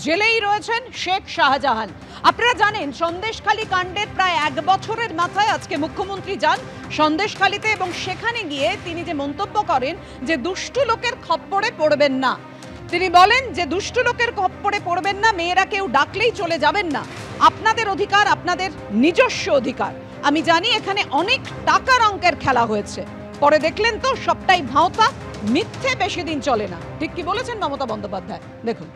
জেলেই রয়েছেন শেখ শাহজাহান। আপনারা জানেন সন্দেশখালী কাণ্ডের প্রায় 1 বছরের মাথায় আজকে মুখ্যমন্ত্রী যান সন্দেশখালীতে এবং সেখানে গিয়ে তিনি যে মন্তব্য করেন যে দুষ্টু লোকের খপ্পরে পড়বেন না। তিনি বলেন যে দুষ্টু লোকের খপ্পরে পড়বেন না, মেয়েরা কেউ ডাকলেই চলে যাবেন না, আপনাদের অধিকার আপনাদের নিজস্ব অধিকার। আমি জানি এখানে অনেক টাকার অঙ্কের খেলা হয়েছে, পরে দেখলেন তো সবটাই ভাঁওতা, মিথ্যে বেশি দিন চলে না। ঠিক কি বলেছেন মমতা বন্দ্যোপাধ্যায়, দেখুন।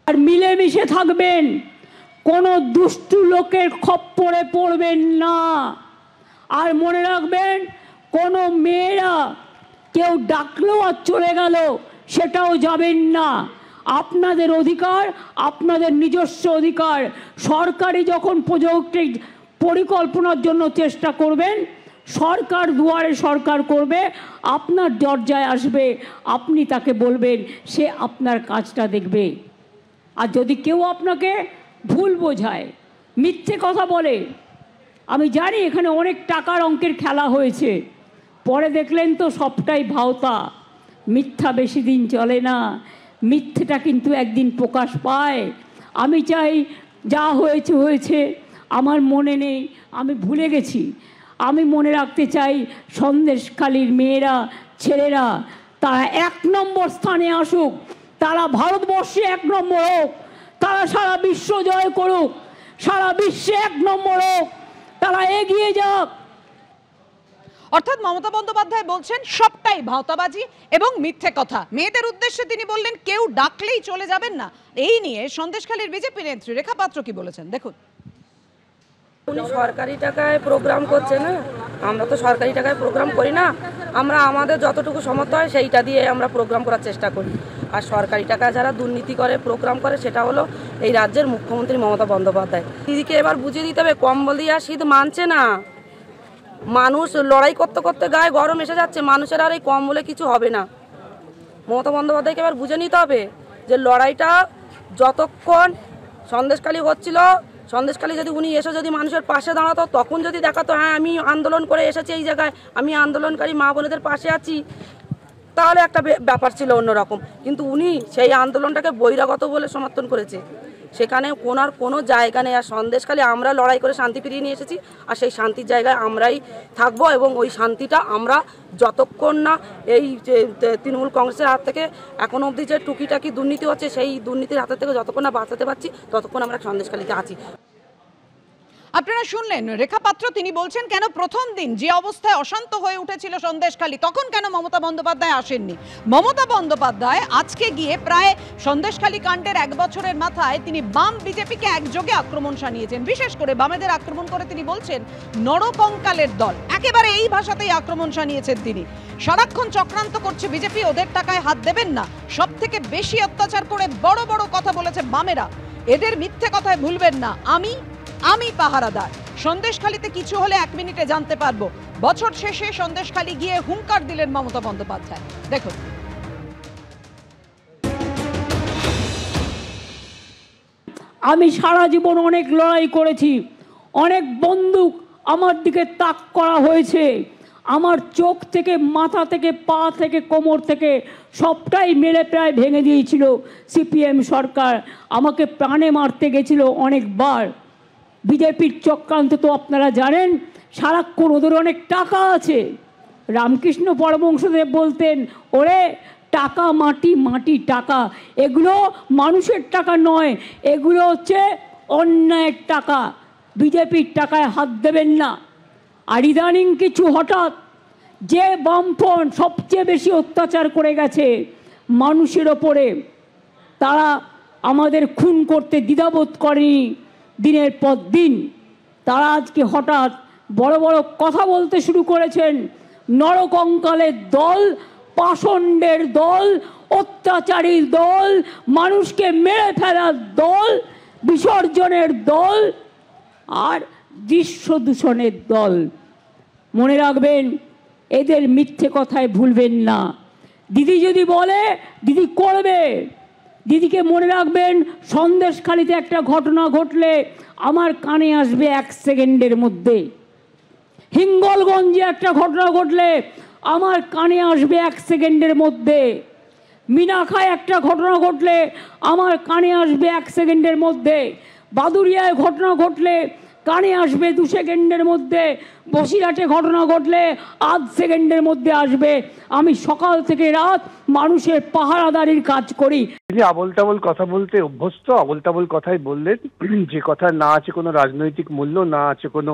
আর মিলেমিশে থাকবেন, কোনো দুষ্টু লোকের খপ্পরে পড়বেন না। আর মনে রাখবেন, কোনো মেয়েরা কেউ ডাকলেও আর চলে গেল সেটাও যাবেন না। আপনাদের অধিকার আপনাদের নিজস্ব অধিকার। সরকারি যখন প্রজেক্ট পরিকল্পনার জন্য চেষ্টা করবেন, সরকার দুয়ারে সরকার করবে, আপনার দরজায় আসবে, আপনি তাকে বলবেন, সে আপনার কাজটা দেখবে। আর যদি কেউ আপনাকে ভুল বোঝায়, মিথ্যে কথা বলে, আমি জানি এখানে অনেক টাকার অঙ্কের খেলা হয়েছে, পরে দেখলেন তো সবটাই ভাঁওতা, মিথ্যা বেশি দিন চলে না, মিথ্যেটা কিন্তু একদিন প্রকাশ পায়। আমি চাই যা হয়েছে হয়েছে, আমার মনে নেই, আমি ভুলে গেছি। আমি মনে রাখতে চাই সন্দেশখালীর মেয়েরা, ছেলেরা তারা 1 নম্বর স্থানে আসুক, তারা ভারতবর্ষে 1 নম্বর হোক, তারা সারা বিশ্ব জয় করুক, সারা বিশ্বে 1 নম্বর হোক, তারা এগিয়ে যাক। অর্থাৎ মমতা বন্দ্যোপাধ্যায় বলছেন সবটাই ভাঁওতাবাজি এবং মিথ্যে কথা। মেয়েদের উদ্দেশ্যে তিনি বললেন কেউ ডাকলেই চলে যাবেন না। এই নিয়ে সন্দেশখালীর বিজেপি নেত্রী রেখা পাত্র কি বলেছেন, দেখুন। উনি সরকারি টাকায় প্রোগ্রাম করছে না, আমরা তো সরকারি টাকায় প্রোগ্রাম করি না, আমরা আমাদের যতটুকু সামর্থ্য হয় সেইটা দিয়ে আমরা প্রোগ্রাম করার চেষ্টা করি। আর সরকারি টাকায় যারা দুর্নীতি করে প্রোগ্রাম করে সেটা হলো এই রাজ্যের মুখ্যমন্ত্রী মমতা বন্দ্যোপাধ্যায়। দিদিকে এবার বুঝিয়ে দিতে হবে, কম্বল দিয়ে আর শীত মানছে না। মানুষ লড়াই করতে করতে গায়ে গরম এসে যাচ্ছে, মানুষের আর এই কম্বলে কিছু হবে না। মমতা বন্দ্যোপাধ্যায়কে এবার বুঝে নিতে হবে যে লড়াইটা যতক্ষণ সন্দেশখালী হচ্ছিল, সন্দেশখালী যদি উনি এসে যদি মানুষের পাশে দাঁড়াতো, তখন যদি দেখাতো হ্যাঁ আমি আন্দোলন করে এসেছি এই জায়গায়, আমি আন্দোলনকারী মা বোনেদের পাশে আছি, তাহলে একটা ব্যাপার ছিল অন্যরকম। কিন্তু উনি সেই আন্দোলনটাকে বহিরাগত বলে সমর্থন করেছে, সেখানে ওনার কোনো জায়গা নেই। আর সন্দেশখালী আমরা লড়াই করে শান্তি ফিরিয়ে নিয়ে এসেছি, আর সেই শান্তির জায়গায় আমরাই থাকবো এবং ওই শান্তিটা আমরা যতক্ষণ না এই তৃণমূল কংগ্রেসের হাত থেকে এখনো অবধি যে টুকিটাকি দুর্নীতি হচ্ছে, সেই দুর্নীতির হাত থেকে যতক্ষণ না বাঁচাতে পারছি ততক্ষণ আমরা সন্দেশখালীতে আছি। আপনারা শুনলেন রেখা পাত্র, তিনি বলছেন কেন প্রথম দিন যে অবস্থায় অশান্ত হয়ে উঠেছিল সন্দেশখালী, তখন কেন মমতা বন্দ্যোপাধ্যায় আসেননি। মমতা বন্দ্যোপাধ্যায় আজকে গিয়ে প্রায় সন্দেশখালী কাণ্ডের 1 বছরের মাথায় তিনি বাম বিজেপিকে একযোগে আক্রমণ শানিয়েছেন। বিশেষ করে বামেদের আক্রমণ করে তিনি বলছেন নরকঙ্কালের দল, একেবারে এই ভাষাতেই আক্রমণ শানিয়েছেন তিনি। সারাক্ষণ চক্রান্ত করছে বিজেপি, ওদের টাকায় হাত দেবেন না, সব থেকে বেশি অত্যাচার করে বড় বড় কথা বলেছে বামেরা, এদের মিথ্যে কথায় ভুলবেন না, আমি পাহারাদার। সন্দেশখালীতে কিছু হলে 1 মিনিটে জানতে পারবো। বছর শেষে সন্দেশখালী গিয়ে হুঙ্কার দিলেন মমতা বন্দ্যোপাধ্যায়, দেখুন। আমি সারা জীবন অনেক লড়াই করেছি, অনেক বন্দুক আমার দিকে তাক করা হয়েছে, আমার চোখ থেকে, মাথা থেকে, পা থেকে, কোমর থেকে সবটাই মেরে প্রায় ভেঙে দিয়েছিল সিপিএম সরকার, আমাকে প্রাণে মারতে গেছিল অনেকবার। বিজেপির চক্রান্ত তো আপনারা জানেন, সারাক্ষণ ওদের অনেক টাকা আছে। রামকৃষ্ণ পরমহংসদেব বলতেন, ওরে টাকা মাটি, মাটি টাকা, এগুলো মানুষের টাকা নয়, এগুলো হচ্ছে অন্যায়ের টাকা, বিজেপির টাকায় হাত দেবেন না। আর ইদানিং কিছু হঠাৎ যে বামফ্রন্ট সবচেয়ে বেশি অত্যাচার করে গেছে মানুষের ওপরে, তারা আমাদের খুন করতে দ্বিধাবোধ করেনি দিনের পর দিন। তারা আজকে হঠাৎ বড় বড় কথা বলতে শুরু করেছেন, নরকঙ্কালের দল, পাষণ্ডের দল, অত্যাচারীর দল, মানুষকে মেরে ফেলার দল, বিসর্জনের দল আর দৃশ্য দূষণের দল। মনে রাখবেন, এদের মিথ্যে কথায় ভুলবেন না। দিদি যদি বলে দিদি করবে। দিদিকে মনে রাখবেন, সন্দেশখালীতে একটা ঘটনা ঘটলে আমার কানে আসবে 1 সেকেন্ডের মধ্যে, হিঙ্গলগঞ্জে একটা ঘটনা ঘটলে আমার কানে আসবে 1 সেকেন্ডের মধ্যে। মিনাখায় একটা ঘটনা ঘটলে আমার কানে আসবে 1 সেকেন্ডের মধ্যে, বাদুরিয়ায় ঘটনা ঘটলে কানে আসবে 2 সেকেন্ডের মধ্যে, বসিরহাটে ঘটনা ঘটলে 8 সেকেন্ডের মধ্যে আসবে। আমি সকাল থেকে রাত মানুষের পাহারাদারির কাজ করি। তিনি আবোল তাবোল কথা বলতে অভ্যস্ত, আবোল তাবোল কথাই বললেন, যে কথা না আছে কোনো রাজনৈতিক মূল্য, না আছে কোনো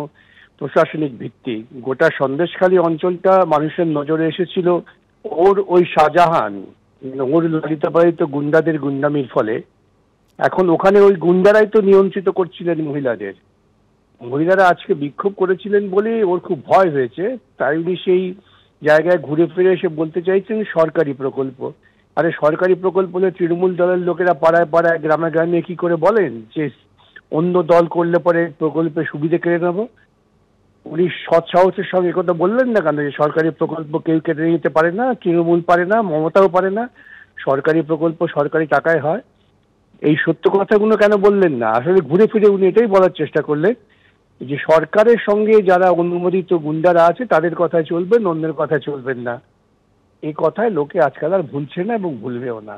প্রশাসনিক ভিত্তি। গোটা সন্দেশখালী অঞ্চলটা মানুষের নজরে এসেছিল ওর ওই শাহজাহান, ওর লালিতাপালিত গুন্ডাদের গুন্ডামির ফলে। এখন ওখানে ওই গুন্ডারাই তো নিয়ন্ত্রিত করছিলেন মহিলাদের। মহিলারা আজকে বিক্ষোভ করেছিলেন বলে ওর খুব ভয় হয়েছে, তাই উনি সেই জায়গায় ঘুরে ফিরে এসে বলতে চাইছেন সরকারি প্রকল্প। আরে সরকারি প্রকল্প হলে তৃণমূল দলের লোকেরা পাড়ায় পাড়ায় গ্রামে গ্রামে কি করে বলেন যে অন্য দল করলে পরে প্রকল্পে সুবিধে কেড়ে নেব? উনি সৎ সাহসের সঙ্গে কথা বললেন না কেন যে সরকারি প্রকল্প কেউ কেটে নিতে পারে না, তৃণমূল পারে না, মমতাও পারে না, সরকারি প্রকল্প সরকারি টাকায় হয়? এই সত্য কথাগুলো কেন বললেন না? আসলে ঘুরে ফিরে উনি এটাই বলার চেষ্টা করলেন যে সরকারের সঙ্গে যারা অনুমোদিত গুন্ডারা আছে তাদের কথায় চলবেন, অন্যের কথায় চলবেন না। এই কথায় লোকে আজকাল আর ভুলছে না এবং ভুলবেও না।